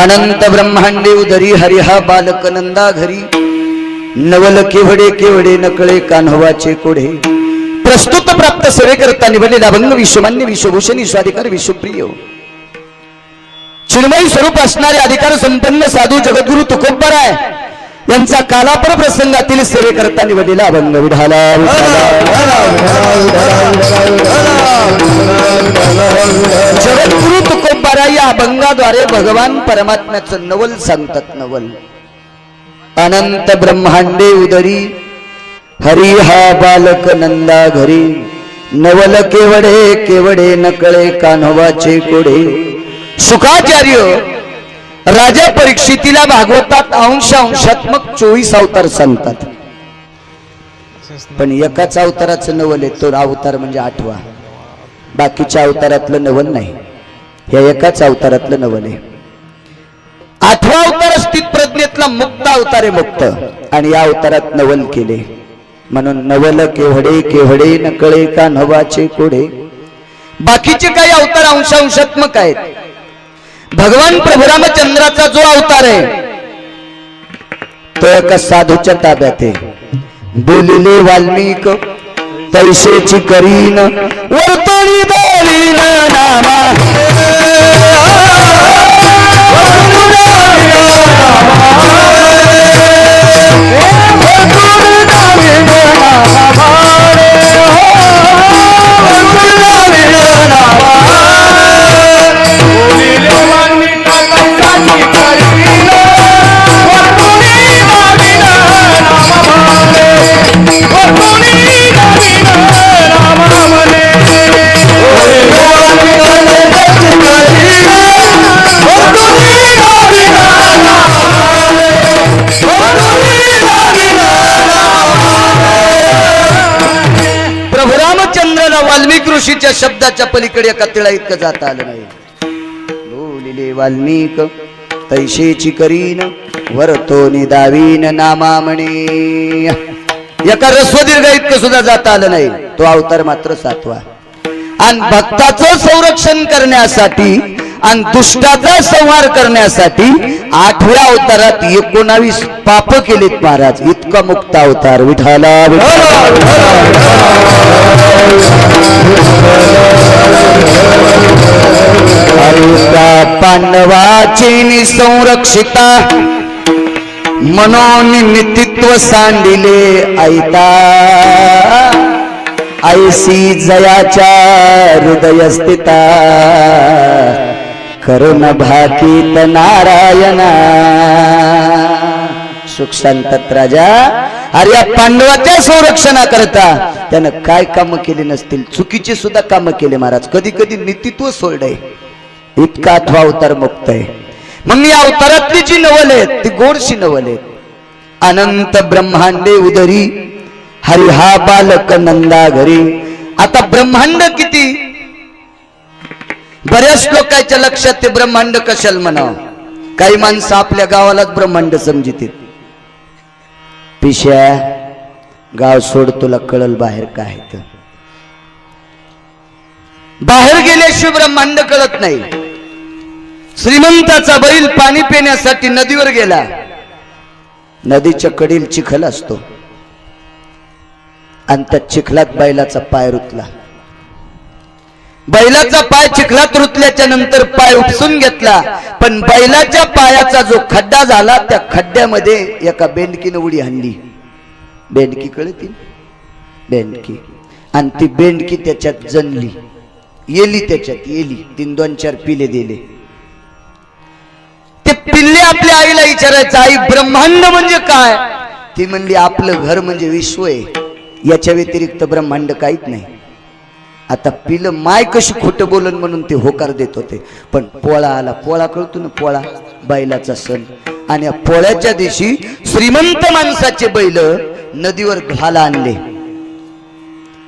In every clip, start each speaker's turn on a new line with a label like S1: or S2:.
S1: अनंत ब्रह्मांडे उदरी हरिहा बालक नंदा घरी नवल केवडे केवडे नकळे कान्हवाचे कोढे प्रस्तुत प्राप्त सेवे करता निवडलेला अभंग विश्वमान्य विश्वभूषण विश्वाधिकार विश्वप्रिय चिन्मयी स्वरूप असणारे अधिकार संपन्न साधू जगद्गुरु तुकोबराय यांचा कालापर प्रसंगातील सेवे करता निवडलेला अभंग विढाला जगद्गुरु तुकोबराय या अभंगाद्वारे भगवान परमात्म्याचं नवल सांगतात. नवल अनंत ब्रह्मांडे उदरी हरी हा बालक नंदा घरी नवल केवडे केवडे नकळे कान्हवाचे कोढे. शुकाचार्य राजा परीक्षितीला भागवतात अंशात्मक 24 अवतार सांगतात, पण एकाच अवताराचं नवल आहे तो अवतार म्हणजे 8वा. बाकीच्या अवतारातलं नवल नाही, हे एकाच अवतारातलं नवल आहे. 8वा अवतार स्थित प्रज्ञेतला मुक्त अवतार आहे, मुक्त, आणि या अवतारात नवल केले म्हणून नवल केवढे केवढे नकळे कान्हवाचे कोढे. बाकीचे काही अवतार अंशात्मक आहेत. भगवान प्रभू रामचंद्राचा जो अवतार आहे तो एका साधूच्या ताब्यात आहे. बोलिले वाल्मिक तैसेची करीन वर्तनी बोलीन नामा वाल्मिक ऋषीच्या शब्दाच्या पलीकडे एका तिळा इतकं जाता आलं नाही. बोलिले वाल्मिक तैसेची करीन वरतोनी दावीन नामा म्हणे. एका रस्वदीर्घ इतकं सुद्धा जाता आलं नाही. तो अवतार मात्र 7वा. आणि भक्ताचं संरक्षण करण्यासाठी आणि दुष्टाचा संहार करण्यासाठी 8व्या अवतारात 19 पाप केलेत महाराज. इतका मुक्त अवतार विठाला पांडवाची संरक्षिता मनोन नितित्व सांडिले ऐता ऐसी जयाच्या हृदय स्थिता करुण भाकीत नारायणा. सुख सांगतात राजा, अरे या पांडवाच्या संरक्षणाकरता त्यानं काय काम केले नसतील, चुकीचे सुद्धा काम केले महाराज. कधी कधी नितित्व सोडलंय. इतका 8वा अवतार मुक्त आहे. मग या अवतारातली जी नवल आहेत ती गोडशी नवल आहेत. अनंत ब्रह्मांडे उदरी हरी हा बालक नंदा घरी. आता ब्रह्मांड किती, बऱ्याच लोकांच्या लक्षात ते ब्रह्मांड कशाला म्हणावं. काही माणसं आपल्या गावालाच ब्रह्मांड समजितील. पिश्या गाव सोड, तुला कळल बाहेर काय तर. बाहेर गेल्याशिवाय ब्रह्मांड कळत नाही. श्रीमंताचा बैल पाणी पिण्यासाठी नदीवर गेला. नदीच्या कडील चिखल असतो आणि त्या चिखलात बैलाचा पाय रुतला. बैलाचा पाय चिखलात रुतल्याच्या नंतर पाय उपसून घेतला, पण बैलाच्या पायाचा जो खड्डा झाला त्या खड्ड्यामध्ये एका बेंडकीने उडी हाणली. बेंडकी कळती, बेंडकी. आणि ती बेंडकी त्याच्यात जनली, येली त्याच्यात येली. 3-2-4 पिले दिले. ते पिल्ले आपल्या आईला विचारायचं, आई ब्रह्मांड म्हणजे काय? ती म्हणली आपलं घर म्हणजे विश्व आहे, याच्या व्यतिरिक्त ब्रह्मांड काहीच नाही. आता पिलं माय कशी खोटं बोलन म्हणून ते होकार देत होते. पण पोळा आला. पोळा कळतो ना, पोळा बैलाचा सण. आणि या पोळ्याच्या दिवशी श्रीमंत माणसाचे बैल नदीवर घाला आणले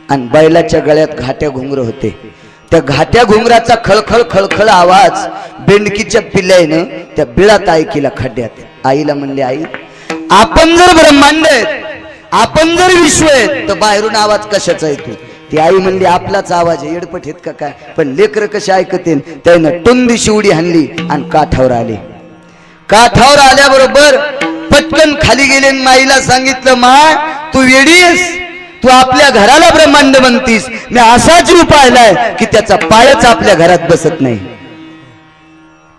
S1: आणि बैलाच्या गळ्यात घाट्या घुंगर होते. त्या घाट्या घुंगराचा खळखळ खळखळ आवाज बेंडकीच्या पिल्ल्यानं त्या बिळात ऐकिला खड्ड्यात. आईला म्हणले, आई आपण जर ब्रह्मांड आहेत, आपण जर विश्व आहेत, तर बाहेरून आवाज कशाचा येतो? ती आई म्हणली आपलाच आवाज आहे, येडपट आहेत का काय? पण लेकर कसे ऐकतील? त्यानं टुंदीशी उडी हाणली आणि काठावर आले. काठावर आल्याबरोबर पटकन खाली गेले आणि माईला सांगितलं, माय तू वेडीस, तू आपल्या घराला ब्रह्मांड म्हणतीस, मी असा जीव पाहिलाय की त्याचा पायच आपल्या घरात बसत नाही.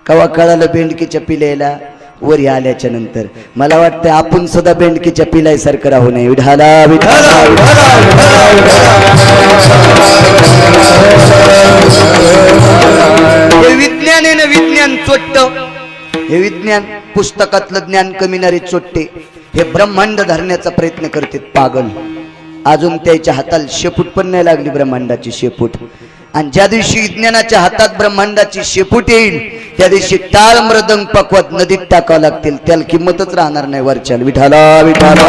S1: कवा कळालं बेंडकीच्या पिल्याला वरी आल्याच्या नंतर. मला वाटतं आपण सुद्धा बेंडकीच्या पिलायसारखं राहू नये. विठाला विठाला हे विज्ञान आहे ना, विज्ञान चोट्ट, हे विज्ञान पुस्तकातलं ज्ञान कमीणारे चोट्टे हे ब्रह्मांड धरण्याचा प्रयत्न करते पागल. अजून त्याच्या हाताला शेपूट पण नाही लागली ब्रह्मांडाची शेपूट. आणि ज्या दिवशी विज्ञानाच्या हातात ब्रह्मांडाची शेपूट येईल त्या दिवशी टाळ मृदंग पकवत नदीत टाकावं लागतील, त्याला किंमतच राहणार नाही वरच्याला. विठाला विठाला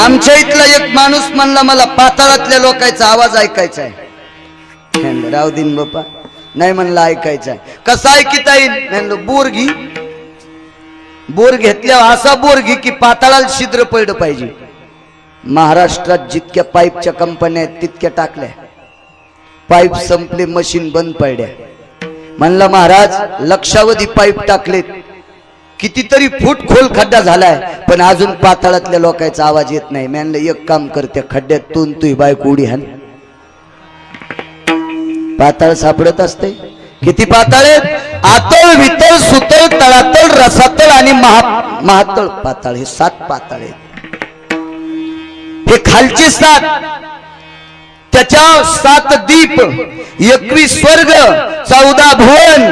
S1: आमच्या इथला एक माणूस म्हणला, मला पाताळातल्या लोकांचा आवाज ऐकायचा आहे. राव दिन बापा, नाही म्हणलं ऐकायचा आहे. कसा ऐकता येईल? म्हणलं बोर घी, बोर घेतल्यावर असा बोर घे की पाताळाला छिद्र पडलं पाहिजे. महाराष्ट्रात जितक्या पाईपच्या कंपन्या आहेत तितक्या टाकल्या, पाईप संपले, मशीन बंद पडल्या. म्हणला महाराज लक्षावधी पाईप टाकलेत, कितीतरी फूट खोल खड्डा झालाय, पण अजून पाताळातल्या लोकांचा आवाज येत नाही. म्हणलं एक काम करते, खड्ड्यात तुही बायको उडी हाण. पाताळ सापडत असते. किती पाताळ आहेत? आतळ, वितळ, सुतळ, तळातळ, रसातळ आणि महातळ पाताळ, हे 7 पाताळ आहेत. हे खालचे 7, त्याच्या 7 दीप, 21 स्वर्ग, 14 भुवन,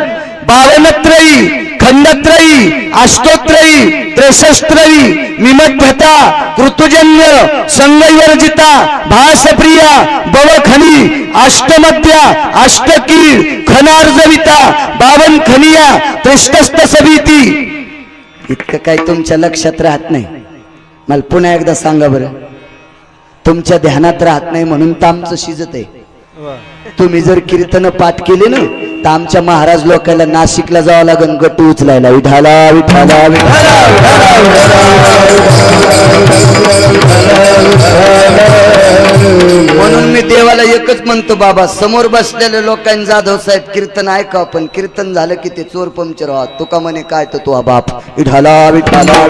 S1: 52 त्रयी, खंडत्रयी, अष्टोत्रयी, 63 त्रयी, मिमद्धता, ऋतुजन्य, संगैवर्जिता, भासप्रिया, बवखनी, अष्टमध्या, अष्टकीळ, खनार्जविता, 52 खनिया, त्रिष्टस्त सभीती. इतकं काही तुमच्या लक्षात राहत नाही. मला पुन्हा एकदा सांगा बरं. तुमच्या ध्यानात राहत नाही म्हणून तर आमचं शिजत आहे. तुम्ही जर कीर्तन पाठ केले ना तर आमच्या महाराज लोकांना नाशिकला जावं लागेल गटू उचलायला. विठाला विठाला म्हणून मी देवाला एकच म्हणतो, बाबा समोर बसलेल्या लोकांनी जाधव साहेब कीर्तन ऐका, पण कीर्तन झालं की ते चोर पंक्चर व्हा. तुका म्हणे काय तर तू बाप. विठाला विठाला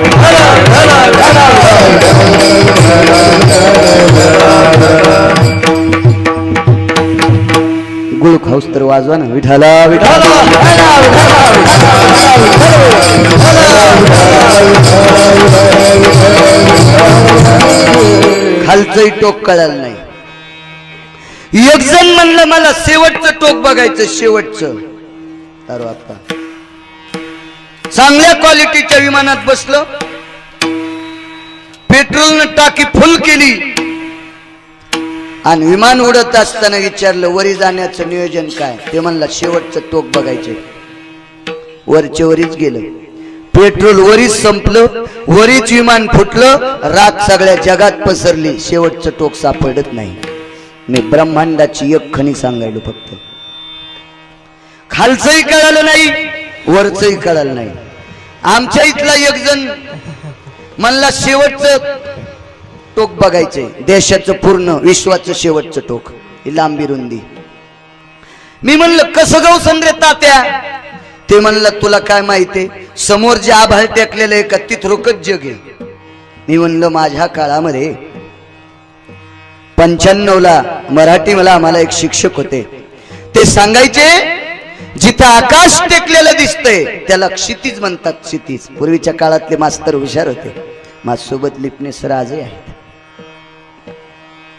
S1: गुळ खाऊस तर वाजवा ना. विठाला विठाला खालचंही टोक कळालं नाही. एक जण म्हणलं मला शेवटचं टोक बघायचं, शेवटचं. तर आता चांगल्या क्वालिटीच्या विमानात बसलं, पेट्रोलनं टाकी फुल केली आणि विमान उडत असताना विचारलं वरी जाण्याचं नियोजन काय? ते म्हणलं शेवटचं टोक बघायचे. वरचे वरीच गेलं, पेट्रोल वरीच संपलं, वरीच विमान फुटलं, राख सगळ्या जगात पसरली, शेवटचं टोक सापडत नाही. मी ब्रह्मांडाची एक खणी सांगायलो फक्त. खालचंही कळालं नाही, वरचंही कळालं नाही. आमच्या इथला एक जण म्हणला शेवटचं टोक बघायचंय, देशाचं पूर्ण विश्वाचं शेवटचं टोक, ही लांबी रुंदी. मी म्हणलं कसं जाऊ संद्रे तात्या? ते म्हणलं तुला काय माहितीये, समोर जे आभाळ टेकलेलं आहे का तिथरोकच जग आहे. मी म्हणलं माझ्या काळामध्ये 95ला मराठी मला आम्हाला एक शिक्षक होते, ते सांगायचे जिथं आकाश टेकलेलं दिसतंय त्याला क्षितिज म्हणतात. क्षितिज. पूर्वीच्या काळातले मास्तर हुशार होते. माझ्यासोबत लिपणे सर आजही आहेत.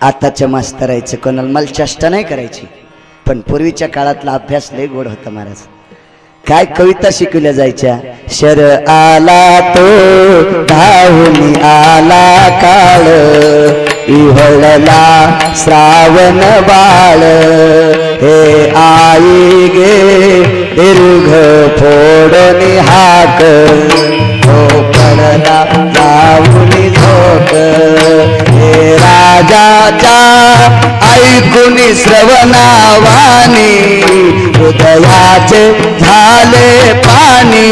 S1: आताच्या मास्तरायचं कोणाला मला चेष्टा नाही करायची, पण पूर्वीच्या काळातला अभ्यास लय गोड होता महाराज. काय कविता शिकवल्या जायच्या. शर आला तो धावून आला काळ, इहळला श्रावण बाळ, हे आई गे दीर्घ फोडणी हाक, तो पडला जाऊनी झोक, हे राजाच्या ऐकून श्रवणावानी, हृदयाचे झाले पाणी.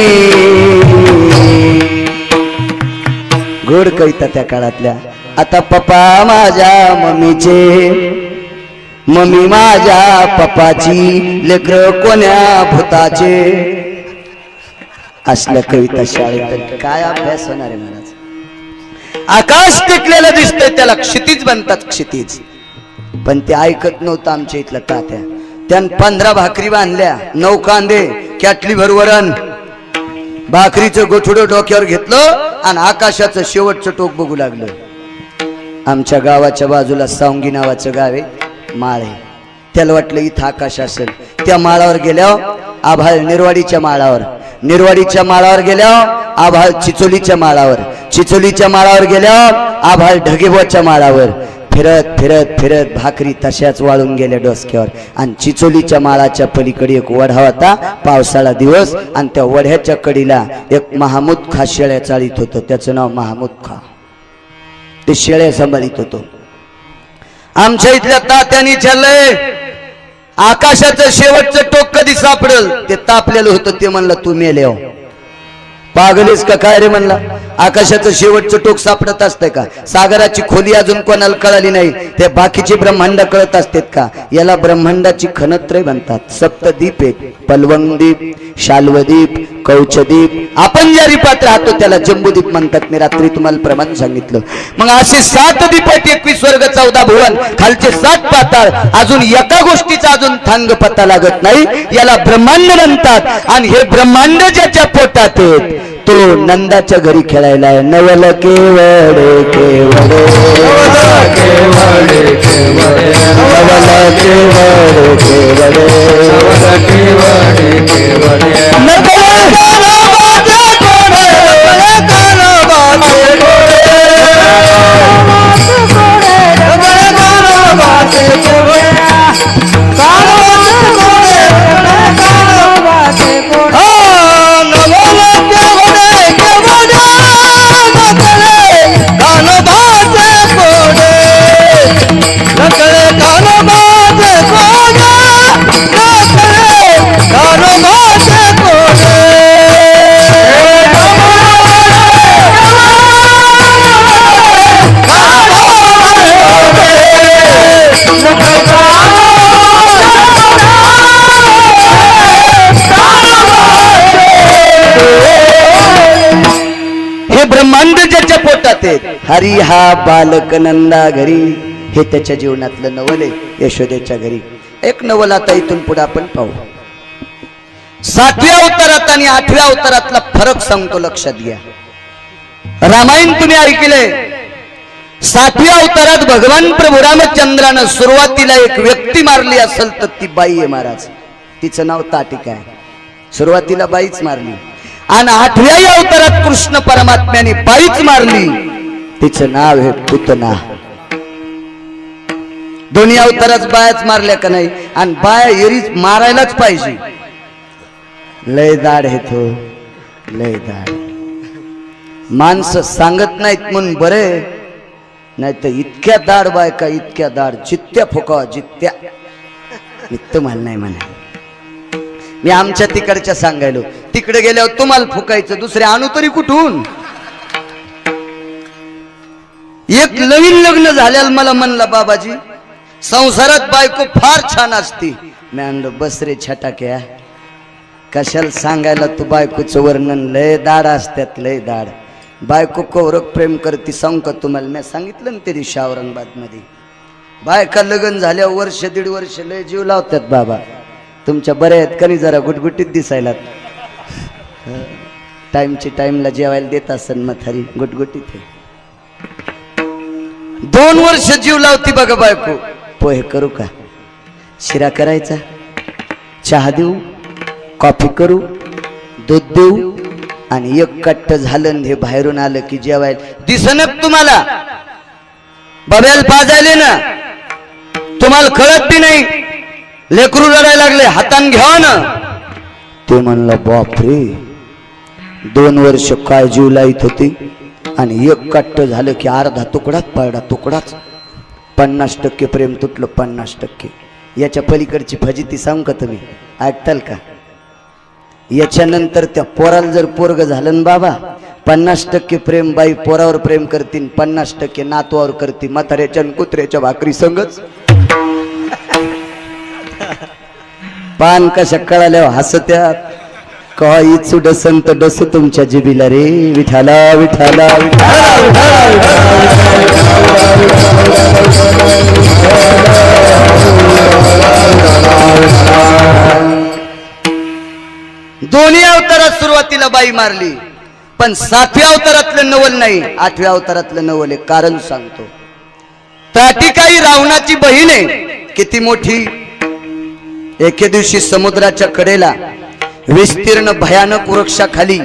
S1: गोड कविता त्या काळातल्या. आता पप्पा माझ्या मम्मीचे मम्मी माझ्या पप्पाची लेकर कोण्या भूताचे. असल्या कविता शाळेत काय अभ्यास होणार आहे महाराज. आकाश टेकलेलं दिसतंय त्याला क्षितिज बनतात, क्षितिज. पण ते ऐकत नव्हतं आमच्या इथलं तात्या. त्यान 15 भाकरी बांधल्या, 9 कांदे, कॅटली भर वरण, भाकरीचं गोठुडं डोक्यावर घेतलं आणि आकाशाचं शेवटचं टोक बघू लागलं. आमच्या गावाच्या बाजूला सावंगी नावाचं गाव आहे, माळ आहे. त्याला वाटलं इथं आकाश असेल. त्या माळावर गेल्यावर आभाळ निर्वाडीच्या माळावर, निर्वाडीच्या माळावर गेल्यावर आभाळ चिचोलीच्या माळावर, चिचोलीच्या माळावर गेल्यावर आभाळ ढगेबोच्या माळावर. फिरत फिरत फिरत भाकरी तशाच वाळून गेल्या डोसक्यावर. आणि चिचोलीच्या माळाच्या पलीकडे एक वढा होता, पावसाळा दिवस, आणि त्या वढ्याच्या कडीला एक महामूद खा शेळ्या चाळीत होतं. त्याचं नाव महामूद खा. ते शेळ्या सांभाळीत होतो. आमच्या इथल्या तात्यानी चाललंय आकाशाचं शेवटचं टोक कधी सापडल. ते तापलेलं होतं. ते म्हणलं तू मेले हो, पागलेस का काय रे म्हणला. आकाशाचं शेवटचं टोक सापडत असतंय का. सागराची खोली अजून कोणाला कळाली नाही, ते बाकीचे ब्रह्मांड कळत असतात का. याला ब्रह्मांडाची खनत्रय म्हणतात. सप्तद्वीप आहेत, पलवंगद्वीप, शाल्वद्वीप, कौचद्वीप. आपण ज्या द्वीपात राहतो त्याला जम्बूद्वीप म्हणतात. मी रात्री तुम्हाला प्रमाण सांगितलं. मग असे 7 द्वीप आहेत, 21 स्वर्ग, 14 भुवन, खालचे 7 पाताळ. अजून एका गोष्टीचा अजून थांग पत्ता लागत नाही. याला ब्रह्मांड म्हणतात. आणि हे ब्रह्मांड ज्याच्या पोटात आहे तो नंदाच्या घरी खेळायला आहे. नवल केवडे केवडे, नवल केवडे केवडे, नवल केवडे केवडे, नवल केवडे केवडे. हरी हा बालक नंदा घरी. हे त्याच्या जीवनातलं नवल आहे, यशोदेच्या घरी. एक नवल आता इथून पुढे आपण पाहू. 7व्या अवतारात आणि 8व्या अवतारातला फरक सांगतो, लक्षात घ्या. रामायण तुम्ही ऐकले. 7व्या अवतारात भगवान प्रभू रामचंद्रानं सुरुवातीला एक व्यक्ती मारली असेल तर ती बाई आहे महाराज. तिचं नाव ताटिका आहे. सुरुवातीला बाईच मारली. आणि 8व्या अवतारात कृष्ण परमात्म्याने बाईच मारली. तिचं नाव आहे पुतना. दोन्ही अवतारात बायाच मारल्या का नाही. आणि बाया एरीच मारायलाच पाहिजे. लय दाढ आहे तो, लय दाढ. माणसं सांगत नाहीत म्हणून बरे, नाही तर इतक्या दाढ बायका, इतक्या दाढ, जित्त्या फुका जित्त्या. नित्त म्हण नाही म्हणा. मी आमच्या तिकडच्या सांगायलो, तिकडे गेल्यावर तुम्हाला फुकायचं, दुसरे आणू तरी कुठून. एक नवीन लग्न झाल्याला मला म्हणला, बाबाजी संसारात बायको फार छान असती. मी म्हणलो बस रे छटाक्या, कशाला सांगायला तू बायकोचं वर्णन. लय दाढ असतात, लय दाढ. बायको कौरक प्रेम करती सांग का तुम्हाला. मी सांगितलं ना ते दिवशी औरंगाबाद मध्ये. बायका लग्न झाल्यावर वर्ष 1.5 वर्ष लय जीव लावतात. बाबा तुमच्या बऱ्या आहेत का नाही, जरा गुटगुटीत दिसायला. टाइमची टाइमला जेवायला देत असन म्हातारी, गुटगुटीत. 2 वर्ष जीव लावती बघा बायको. पोहे करू का, शिरा करायचा, चहा देऊ, कॉफी करू, दूध देऊ. आणि एक कट्ट झालं हे बाहेरून आलं की जेवायला दिसनच तुम्हाला. बब्याला पाजायले ना, तुम्हाला कळत बी नाही. लेकरू रडायला लागले, हातान घ्यावा ना. ते म्हणलं बापरे, 2 वर्ष काय जीव लाईत होती. आणि एक कट्ट झालं की अर्धा तुकडाच पडला, तुकडाच. 50% प्रेम तुटलं, 50%. याच्या पलीकडची फजिती सांगू का तुम्ही, ऐकताल का. याच्यानंतर त्या पोराला जर पोरग झालं ना बाबा, 50% प्रेम बाई पोरावर प्रेम करतील, 50% नातवावर करतील. म्हाताऱ्याच्या कुत्र्याच्या भाकरी संगच. पान कशा कळाल्या हसत्यात काही चुड संत डस तुमच्या जिबीला रे विठाला विठाला दोन्ही अवतारात सुरुवातीला बाई मारली, पण 7व्या अवतारातलं नवल नाही, 8व्या अवतारातलं नवल आहे. कारण सांगतो. ताटिकाई रावणाची बहीण आहे, किती मोठी. एके दिवशी समुद्राच्या कडेला विस्तीर्ण भयानक वृक्षाखाली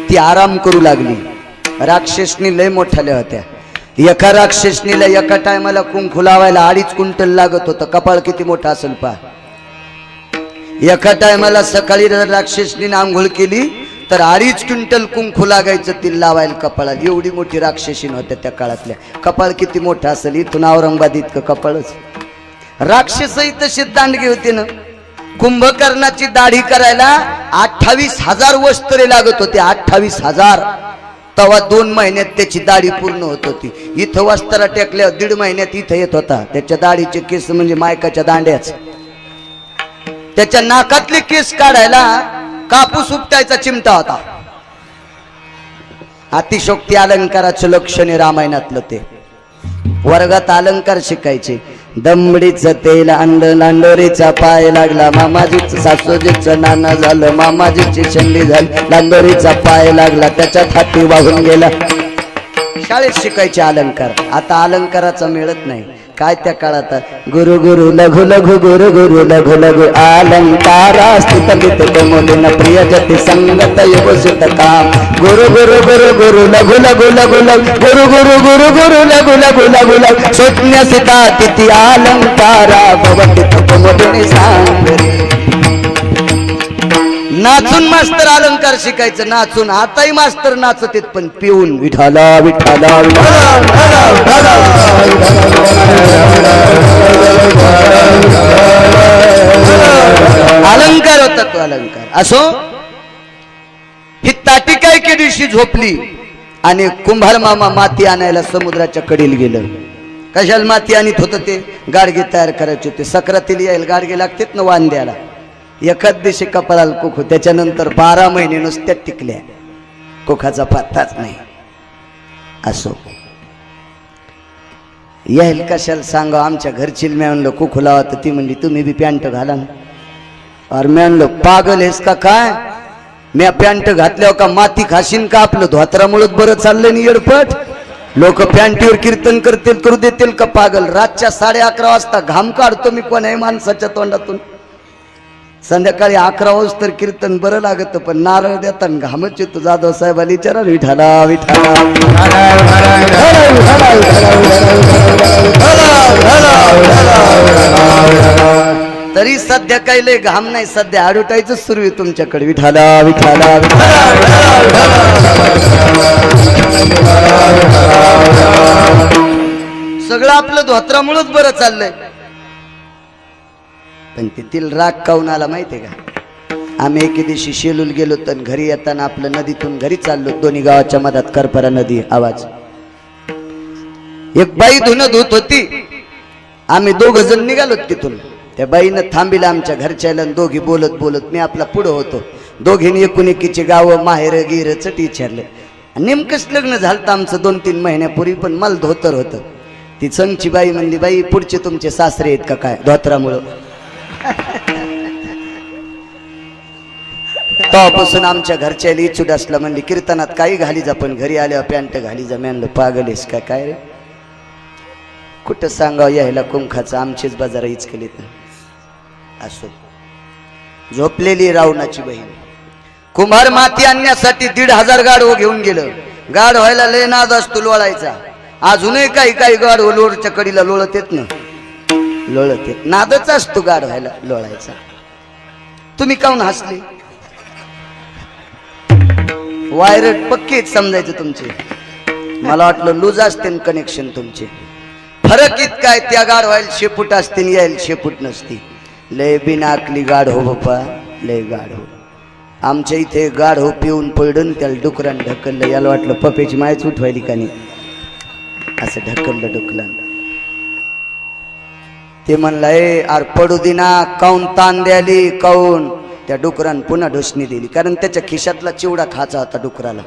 S1: ती आराम करू लागली. राक्षसनी लय मोठ्याल्या होत्या. एका राक्षसनीला एका टायमाला कुंकू लावायला 2.5 क्विंटल लागत होतं. कपाळ किती मोठं असेल पहा. एका टायमाला सकाळी राक्षसनीने आंघोळ केली तर 2.5 क्विंटल कुंकू लागायचं तिला लावायला कपाळाला. एवढी मोठी राक्षसीन होत्या त्या काळातल्या. कपाळ किती मोठं असेल, इथून औरंगाबाद इतकं कपाळच. राक्षसही तशीच दांडगी होती ना. कुंभकर्णाची दाढी करायला 28,000 वस्त्रे लागत होते. 28,000. तेव्हा 2 महिन्यात त्याची दाढी पूर्ण होत होती. इथं वस्त्रा टेकल्या 1.5 महिन्यात इथं येत होता. त्याच्या दाढीचे केस म्हणजे मायकाच्या दांड्याच. त्याच्या नाकातले केस काढायला कापूस उपटायचा चिमटा होता. अतिशोक्ती अलंकाराचं लक्षण आहे रामायणातलं. ते वर्गात अलंकार शिकायचे. दमडीचं तेल आणलं, लांडोरीचा पाय लागला, मामाजीचं सासूजीचं नाना झालं, मामाजीची शंडी झाली, लांडोरीचा पाय लागला, त्याच्यात हाती वाहून गेला. शाळेत शिकायचे अलंकार. आता अलंकाराचा मिळत नाही. काय त्या काळात गुरु गुरु लघु लघु गुरु गुरु लघु लघु अलंकारा स्थित कमोलिन प्रिय जति संगत योजित काम. गुरु गुरु गुरु गुरु लघु लघु लघु लघु गुरु गुरु गुरु गुरु लघु लघु लघु लघु स्वप्न सिता तिथि अलंकारा भवति कमोलिन सांगरी. नाचून मास्तर अलंकार शिकायचं. नाचून. आताही मास्तर नाचत आहेत पण पिऊन. विठाला विठाला अलंकार होता तो अलंकार. असो, ही ताटिका एके दिवशी झोपली आणि कुंभार मामा माती आणायला समुद्राच्या कडेला गेलं. कशाला माती आणत होतं ते? गाडगे तयार करायचे होते. सक्रातीला यायला गाडगे लागतात ना वांद्याला. एकाच दिवशी कपाळाला कुखू, त्याच्यानंतर 12 महिने नुसत्या टिकल्या. कुखाचा पत्ताच नाही. असो, यायला कशाला सांगा. आमच्या घरची मी म्हणलं कुखू लावा तर ती म्हणली तुम्ही बी पॅन्ट घाला ना. अरे मी म्हणलं पागल आहेस का काय? मी पॅन्ट घातल्यावर का माती खाशीन का? आपलं धोत्रामुळेच बरं चाललंय नि येडपट. लोक पॅन्टीवर कीर्तन करतील करू देतील का पागल? रातच्या 11:30 वाजता घाम काढतो मी कोणाही माणसाच्या तोंडातून. संध्याकाळी 11 वाजता तर कीर्तन बरं लागत, पण नारळ देताना घामच येतो. जाधव साहेबाला विचारा. विठाला विठाला तरी सध्या काही लय घाम नाही. सध्या ॲडव्हर्टाईजच सुरू आहे तुमच्याकडे. विठाला विठाला सगळं आपलं धोत्रामुळेच बरं चाललंय. पण तेथील राग काऊन आला माहितीये का? आम्ही एके दिवशी शेलूल गेलो तर घरी येताना आपलं नदीतून घरी चाललो. दोन्ही गावाच्या मधात करपरा नदी. आवाज. एक बाई धुणं धुत होती. आम्ही 2 जण निघालो तिथून. त्या बाईनं थांबिला आमच्या घरच्याला. दोघी बोलत बोलत मी आपला पुढं होतो. दोघींनी एकुणेकीचे गावं माहेर गिर चट विचारलं. नेमकंच लग्न झालं आमचं 2-3 महिन्यापूर्वी, पण मला धोतर होतं. ती संगची बाई म्हणली बाई पुढचे तुमचे सासरे आहेत का काय धोत्रामुळं? तेव्हापासून आमच्या घरच्याला इच्छुक असला म्हणली कीर्तनात काही घाली जा पण घरी आल्यावर पॅन्ट घाली जा. मी म्हणलं पागल आहेस का काय रे? कुठं सांगावं यायला कुंखाचं आमचेच बाजार इचकले तर. असो, झोपलेली रावणाची बहीण. कुंभार माती आणण्यासाठी 1,500 गाढवं घेऊन गेलं. गाढ व्हायला लय नाद असतो लोळायचा. अजूनही काही गाढव लोळच्या कडीला लोळत येत ना. लोळत येत नादच असतो गाढ व्हायला लोळायचा. तुम्ही काऊन हसले? वायरट पक्के समजायचं तुमचे. मला वाटलं लूज असते कनेक्शन तुमचे. फरक इतका आहे, त्या गाढ व्हायला शेपूट असते यायला शेपूट नसती. लय बिनाकली गाढ हो बाप्पा, लय गाढ हो. आमच्या इथे गाढ हो पिऊन पडून त्याला डुकरान ढकललं. याला वाटलं पप्याची मायच उठवायली का नाही, असं ढकललं डुकलं. ते म्हणलंय अर पडू दिना काऊन ताण द्याली काऊन. त्या डुकरान पुन्हा ढोसणी दिली, कारण त्याच्या खिशातला चिवडा खायचा होता डुकराला.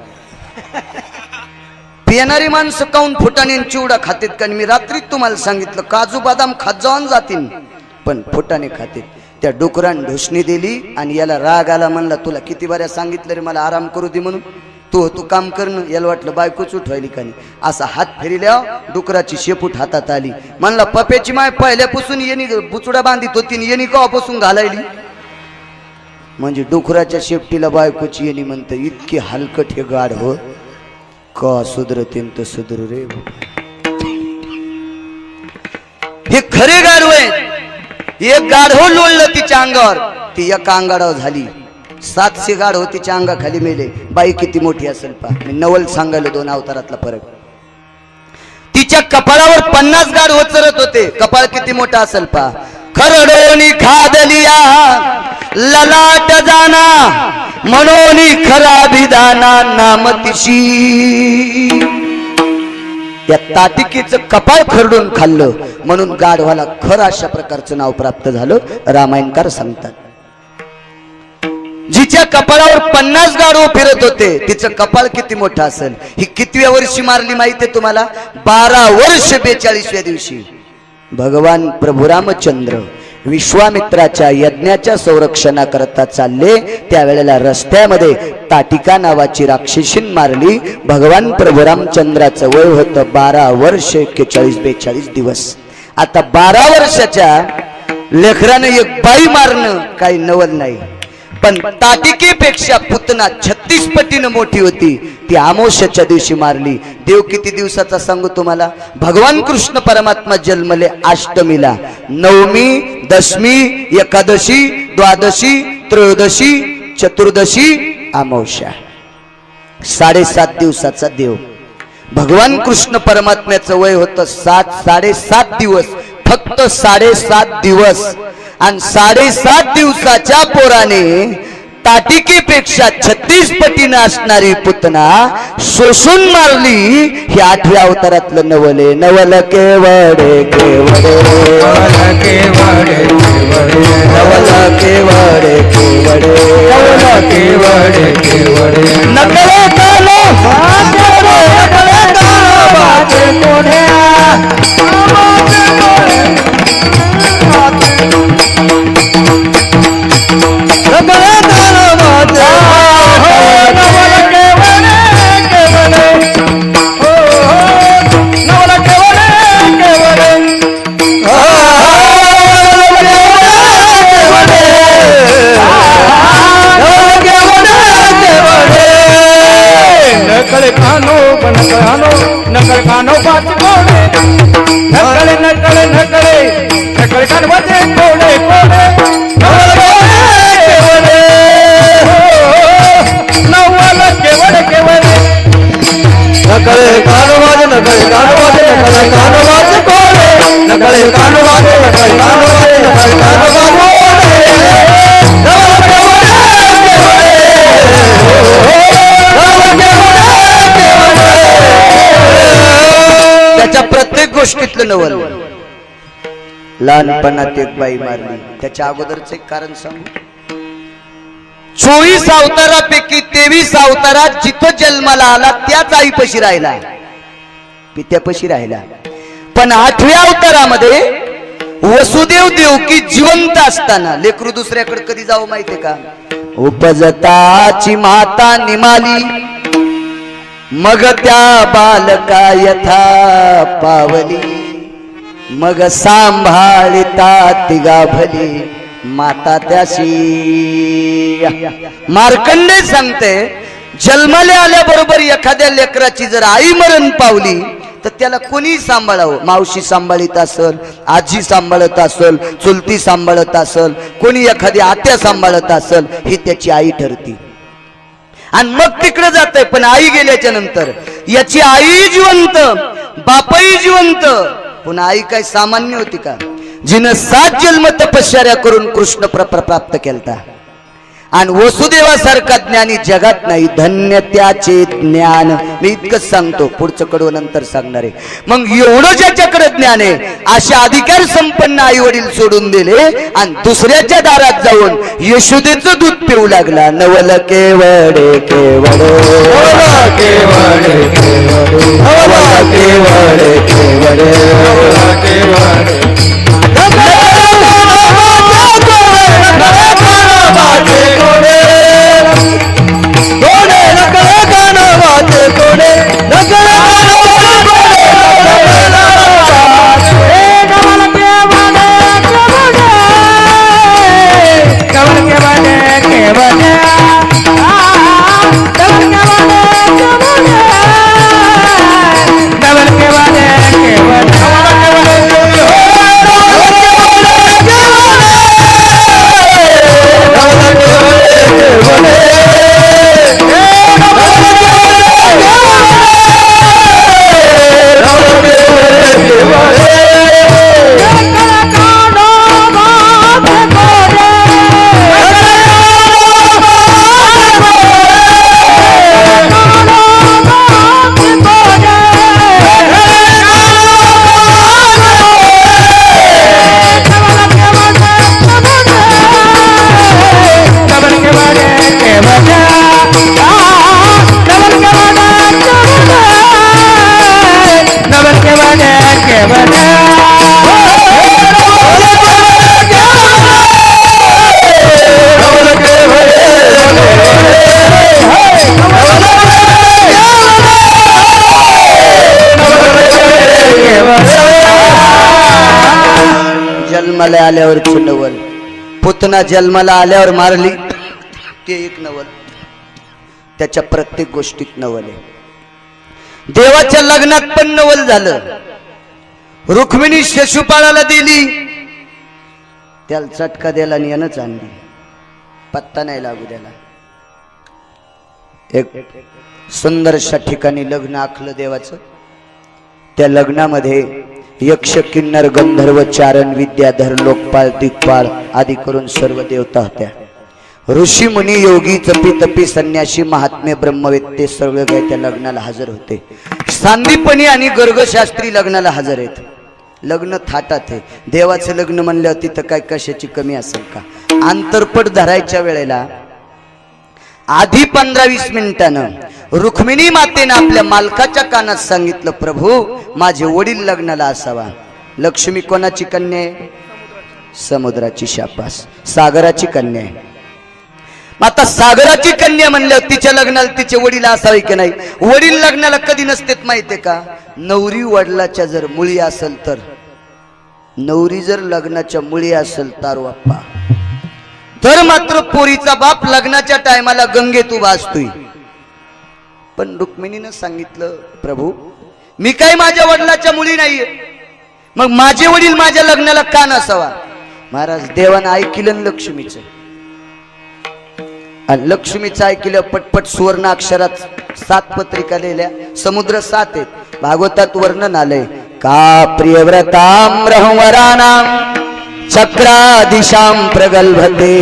S1: पिणारी माणसं काऊन फुटाने चिवडा खातेत, कारण मी रात्री तुम्हाला सांगितलं काजू बदाम खात जाऊन जातील पण फुटाने खातेत. त्या डुकरान ढोसणी दिली आणि याला राग आला, म्हणला तुला किती बऱ्या सांगितलं रे मला आराम करू दे म्हणून, तू काम करणं. याला वाटलं बायकोच उठवायली का नाही. असा हात फिरल्या डुकराची शेपूट हातात आली. म्हणला पप्याची माय पहिल्यापासून येणी बुचुडा बांधित होती, येणी कवापासून घालायली. म्हणजे डुकराच्या शेपटीला बायकोची येणी म्हणतं. इतके हलकट हे गाढ हो का सुधरतीन तर सुधरू रे. हे खरे गाढव आहे. एक गाढव लोळलं तिच्या अंगावर, ती एका अंगाडावर झाली. 700 गाढव तिच्या अंगाखाली मेले. बाई किती मोठी असेल पा. मी नवल सांगायला 2 अवतारातला फरक. तिच्या कपाळावर 50 गाढव चरत होते. कपाळ किती मोठा असेल पा. खरडोनी खादलिया ललाट जाना मनोनी खरा विधाना नामतिशी. या ताटिकेचं कपाळ खरडून खाल्लं म्हणून गाढवाला खर अशा प्रकारचं नाव प्राप्त झालं. रामायणकार सांगतात जिच्या कपाळावर 50 गाढव फिरत होते तिचं कपाळ किती मोठं असेल. ही कितव्या वर्षी मारली माहितीये तुम्हाला. 12 वर्ष 42व्या दिवशी भगवान प्रभू रामचंद्र विश्वामित्राच्या यज्ञाच्या संरक्षणाकरता चालले. त्यावेळेला रस्त्यामध्ये ताटिका नावाची राक्षसीन मारली. भगवान प्रभू रामचंद्राचं वय होतं 12 वर्ष 41-42 दिवस. आता 12 वर्षाच्या लेकरानं एक बाई मारणं काही नवल नाही, पण ताटिकेपेक्षा पुतना 36 पटीनं मोठी होती. ती अमावस्येच्या दिवशी मारली. देव किती दिवसाचा सांगू तुम्हाला. भगवान कृष्ण परमात्मा जन्मले अष्टमीला. नवमी, दशमी, एकादशी, द्वादशी, त्रयोदशी, चतुर्दशी, अमावस्या. 7.5 दिवसाचा देव. भगवान कृष्ण परमात्म्याचं वय होतं 7.5 दिवस. फक्त 7.5 दिवस. आणि 7.5 दिवसाच्या पोराने ताटिकेपेक्षा 36 पटीनं असणारी पुतना शोषून मारली. हे 8व्या अवतारातलं नवले. नवल केवडे केवडे नवल केवडे केवडे नवल केवडे केवडे नवल केवडे केवडे नकळे कालो नकळे कालो बाजे कोढ्या
S2: नकल कानो बात कोडे नकले नकले नकले नकल कानवते कोडे कोडे नवल केवडे केवडे नकले कानवाज नकले कानवाज नकले कानवाज कोडे नकले कानवाज नकले कानवाज नकले कानवाज
S1: त्याच्या प्रत्येक गोष्टीतलं नवल. लहानपणात एक बाई मारली. त्याच्या अगोदरच एक कारण सांगू. 24 अवतारापैकी 23 अवतारात जिथं जन्माला आला त्याच आईपाशी राहिला, पित्यापाशी राहिला. पण 8व्या अवतारामध्ये वसुदेव देवकी जिवंत असताना लेकरू दुसऱ्याकडे कधी जाऊ माहितीये का. उपजताची माता निमाली मग त्या बालका यथा पावली. मग सांभाळिता तिगा भली माता त्याशी. मार्कंडे सांगते जन्माला आल्याबरोबर एखाद्या लेकराची जर आई मरण पावली तर त्याला कोणी सांभाळावं. मावशी सांभाळीत असल, आजी सांभाळत असल, चुलती सांभाळत असल, कोणी एखादी आत्या सांभाळत असल, ही त्याची आई ठरती. आणि मग तिकडे जाते. पण आई गेल्याच्या नंतर याची आई जिवंत, बापही जिवंत. पुन्हा आई काय सामान्य होती का. जिनं 7 जन्म तपश्चर्या करून कृष्ण प्राप्त केलता. आणि वसुदेवासारखा ज्ञानी जगात नाही, धन्य त्याचे ज्ञान. मी इतकंच सांगतो, पुढचं कडवं नंतर सांगणार आहे. मग एवढं ज्याच्याकडे ज्ञान आहे अशा अधिकार संपन्न आई वडील सोडून दिले आणि दुसऱ्याच्या दारात जाऊन यशोदेचं दूध पिऊ लागला. नवल केवडे केवडे केवडे केवडे केवडे जन्माला आल्यावर नवल, पुतना जन्माला आल्यावर मारली ते एक नवल. त्याच्या प्रत्येक गोष्टीत नवल आहे. देवाच्या लग्नात पण नवल झालं. रुक्मिणी शिशुपाळाला दिली, त्याला चटका द्यायला आणि यानंच आणली, पत्ता नाही लागू द्याला. एक सुंदरशा ठिकाणी लग्न आखलं देवाचं. त्या लग्नामध्ये यक्ष किन्नर गंधर्व चारण विद्याधर लोकपाल दिग्पाल आदी करून सर्व देवता होत्या. ऋषी मुनी योगी तपी तपी संन्यासी महात्मे ब्रह्मवेत्ते सगळे काही त्या लग्नाला हजर होते. सांदीपणी आणि गर्गशास्त्री लग्नाला हजर आहेत. लग्न थाटात आहे. देवाचं लग्न म्हणल्यावर तिथं काय कशाची कमी असेल का. आंतरपट धरायच्या वेळेला आधी 15-20 मिनिटानं रुक्मिणी मातेनं आपल्या मालकाच्या कानात सांगितलं, प्रभू माझे वडील लग्नाला असावा. लक्ष्मी कोणाची कन्या आहे? समुद्राची. शापास, सागराची कन्या आहे. आता सागराची कन्या म्हणल्यावर तिच्या लग्नाला तिचे वडील असावे की नाही? वडील लग्नाला कधी नसतेत माहितीये का? नवरी वडिलाच्या जर मुळी असेल तर, नवरी जर लग्नाच्या मुळी असेल तर बाप्पा, तर मात्र पोरीचा बाप लग्नाच्या टायमाला गंगेत उभा असतोय. पण रुक्मिणीनं सांगितलं, प्रभू मी काय माझ्या वडिलाच्या मुली नाहीये, मग माझे वडील माझ्या लग्नाला का नसावा? महाराज देवानं ऐकलं लक्ष्मीचं. आणि लक्ष्मीचं ऐकलं. पटपट सुवर्ण अक्षरात 7 पत्रिका लिहिल्या. समुद्र 7 आहेत. भागवतात वर्णन आलंय, का प्रियव्रताम रहवराणाम चक्रादिशां प्रगल्भते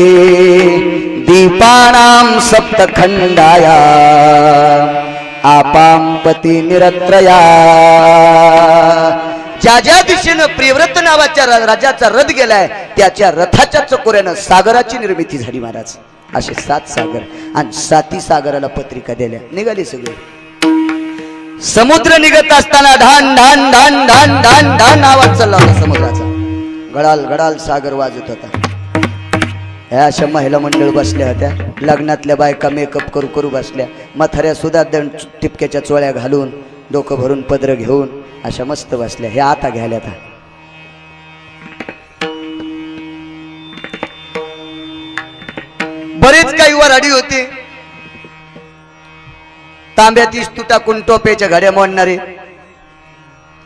S1: दीपानां सप्तखंडाया आपां पती निरत्रया. ज्या ज्या दिशेनं प्रियव्रत नावाच्या राजाचा रथ गेलाय त्याच्या रथाच्या चकोऱ्यानं सागराची निर्मिती झाली. महाराज असे 7 सागर आणि 7ही सागराला पत्रिका दिल्या. निघाली सगळे. समुद्र निघत असताना ढान ढान ढान ढान ढान ढान आवाज चालला होता समुद्राचा. गडाल गडाल सागर वाजत होता. ह्या अशा महिला मंडळ बसल्या होत्या. लग्नातल्या बायका मेकअप करू करू बसल्या. म्हाताऱ्या सुद्धा दंड टिपक्याच्या चोळ्या घालून डोकं भरून पदर घेऊन अशा मस्त बसल्या. हे आता घ्यायला आता बरेच काही वराडी होते. तांब्यात इस्तू टाकून टोप्याच्या घड्या मोडणारे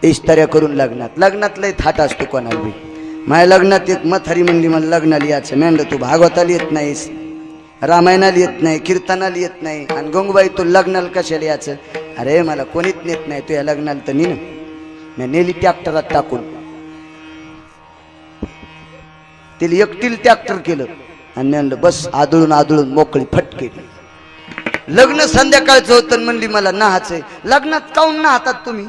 S1: इस्ताऱ्या करून लग्नात लय थाट असतो कोणाला बी. माझ्या लग्नात एक म्हातारी म्हणली, मला लग्नाला यायचं. मेंढ तू भागवताला येत नाहीस, रामायणाला येत नाही, कीर्तनाला येत नाही, आणि गंगूबाई तू लग्नाला कशाला यायचं? अरे मला कोणीच नेत नाही, तू या लग्नाला तर नी. मी नेली ट्रॅक्टरात टाकून. तिला एकटील ट्रॅक्टर केलं आणि म्हणलं बस आदळून आदळून मोकळी फटके. लग्न संध्याकाळचं होतं आणि म्हणली मला नाहाचंय. लग्नात काऊन नाहतात तुम्ही?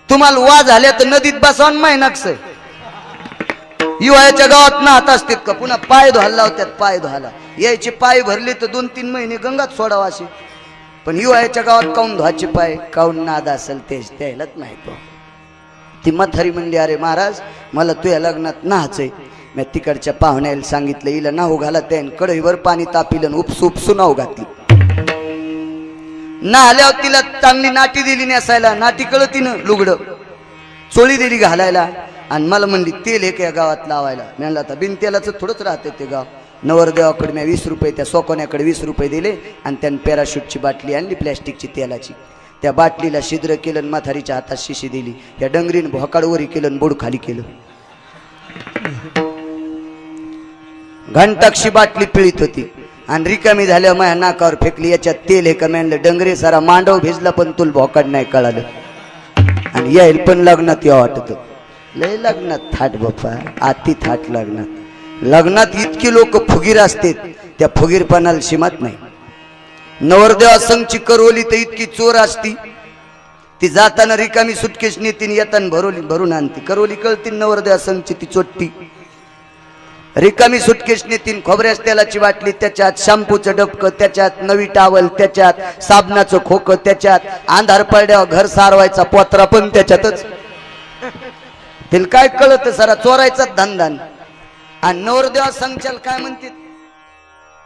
S1: तुम्हाला वा झाल्या तर नदीत बसवून महिनाक्स हिवाळ्याच्या गावात नाहत असतात का? पुन्हा पाय धुवायला लावतात. पाय धुवायला यायचे पाय भरले तर 2-3 महिने गंगात सोडावा असे. पण हिवाळ्याच्या गावात काऊन धुवायचे पाय? काऊन नाद असेल तेच त्यालाच माहित. ती म्हातारी म्हणली अरे महाराज मला तुझ्या लग्नात नाहाचंय. मी तिकडच्या पाहुण्याला सांगितलं हिला नाहू घाला. त्यान कढईवर पाणी तापिलं उपसू उपसू नाहू घातली. नाहल्यावर तिला चांगली नाटी दिली नेसायला. नाटी कळ तिनं लुगडं चोळी दिली घालायला. आणि मला म्हणली तेल एक या गावात लावायला. म्हणलं आता बिन तेलाचं थोडंच राहतं ते गाव. नवरदेवाकडे मी 20 रुपये त्या सोकोण्याकडे 20 रुपये दिले आणि त्यानं पॅराशूटची बाटली आणली प्लॅस्टिकची तेलाची. त्या बाटलीला छिद्र केलं आणि म्हातारीच्या हातात शिशी दिली. त्या डंगरीन भोकाडवरी केलं आणि बोड खाली केलं. घंटाक्षी बाटली पिळीत होती आणि रिकामी झाल्या माझ्या नाकावर फेकली. याच्यात तेल हे का? म्हणलं डंगरे सारा मांडव भिजला पण तुला भोकाड नाही कळालं. आणि यायला पण लग्नात या वाटत. लय लग्नात थाट बाप्पा, आती थाट लग्नात. लग्नात इतकी लोक फुगीर असतात त्या फुगीरपणाला सीमात नाही. नवरदेवा संघची करवली तर इतकी चोर असती. ती जाताना रिकामी सुटकेस नेतीन येताना भरून आणती. करवली कळती नवरदेवा संघची ती चोट्टी. रिकामी सुटकेस नेतीन खोबऱ्यास तेलाची बाटली त्याच्यात, शॅम्पूचं डबकं त्याच्यात, नवी टावल त्याच्यात, साबणाचं खोकं त्याच्यात, अंधार पडल्यावर घर सारवायचा पोत्रा पण त्याच्यातच. तिला काय कळत सारा चोरायचा धंदा. आणि नवरदेवा संघच्याला काय म्हणते